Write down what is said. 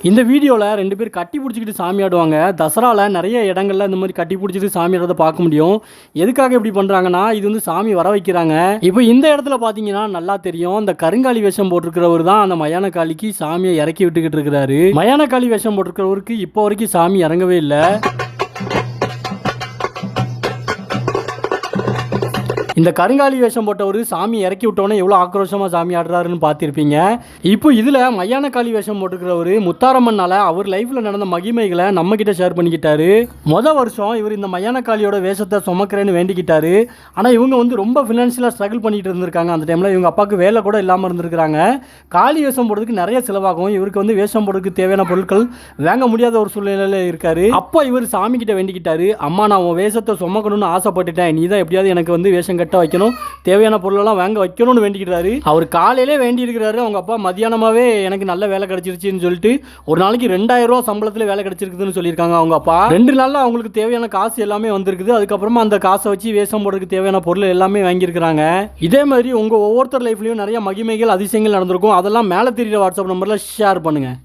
இந்த வீடியோவில் 2 பேர் கட்டி பிடிச்சிக்கிட்டு சாமி ஆடுவாங்க. தசராவில் நிறைய இடங்கள்ல இந்த மாதிரி கட்டி பிடிச்சிட்டு சாமி ஆடுறதை பார்க்க முடியும். எதுக்காக இப்படி பண்ணுறாங்கன்னா, இது வந்து சாமி வர வைக்கிறாங்க. இப்போ இந்த இடத்துல பார்த்தீங்கன்னா நல்லா தெரியும், இந்த கருங்காலி வேஷம் போட்டிருக்கிறவர் தான் அந்த மயான காளிக்கு சாமியை இறக்கி விட்டுக்கிட்டு இருக்கிறாரு. மயான காளி வேஷம் போட்டிருக்கிறவருக்கு இப்போ வரைக்கும் சாமி இறங்கவே இல்லை. இந்த கருங்காலி வேஷம் போட்டவர் சாமி இறக்கி விட்டோன்னே எவ்வளோ ஆக்ரோஷமாக சாமி ஆடுறாருன்னு பார்த்துருப்பீங்க. இப்போ இதில் மயான காளி வேஷம் போட்டுக்கிறவர் முத்தாரம்மனால அவர் லைஃப்பில் நடந்த மகிமைகளை நம்மக்கிட்ட ஷேர் பண்ணிக்கிட்டாரு. வருஷம் இவர் இந்த மயான காளியோட வேஷத்தை சுமக்கிறேன்னு வேண்டிக்கிட்டாரு. ஆனால் இவங்க வந்து ரொம்ப ஃபினான்ஷியலாக ஸ்ட்ரகிள் பண்ணிட்டு இருந்திருக்காங்க. அந்த டைமில் இவங்க அப்பாவுக்கு வேலை கூட இல்லாமல் இருந்திருக்கிறாங்க. காளி வேஷம் போடுறதுக்கு நிறைய செலவாகும். இவருக்கு வந்து வேஷம் போடுறதுக்கு தேவையான பொருட்கள் வாங்க முடியாத ஒரு சூழ்நிலையில் இருக்காரு. அப்போ இவர் சாமி கிட்ட வேண்டிக்கிட்டாரு, அம்மா நான் உன் வேஷத்தை சுமக்கணும்னு ஆசைப்பட்டுட்டேன், நீ தான் எப்படியாவது எனக்கு வந்து வேஷம் கட்ட வைக்கணும், தேவையான பொருளெல்லாம் வாங்க வைக்கணும்னு வேண்டிக்கிறாரு. அவர் காலையிலே வேண்டி இருக்கிறாரு. அவங்க அப்பா மதியானமாவே எனக்கு நல்ல வேலை கிடைச்சிருச்சுன்னு சொல்லிட்டு ஒரு நாளைக்கு 2000 ரூபா சம்பளத்தில் வேலை கிடைச்சிருக்குதுன்னு சொல்லியிருக்காங்க. அவங்க அப்பா 2 நாளில் அவங்களுக்கு தேவையான காசு எல்லாமே வந்திருக்குது. அதுக்கப்புறமா அந்த காசை வச்சு வேஷம் போடுறதுக்கு தேவையான பொருள் எல்லாமே வாங்கியிருக்கிறாங்க. இதே மாதிரி உங்கள் ஒவ்வொருத்தர் லைஃப்லையும் நிறைய மகிமைகள் அதிசயங்கள் நடந்திருக்கும். அதெல்லாம் மேலே தெரியுற வாட்ஸ்அப் நம்பரில் ஷேர் பண்ணுங்கள்.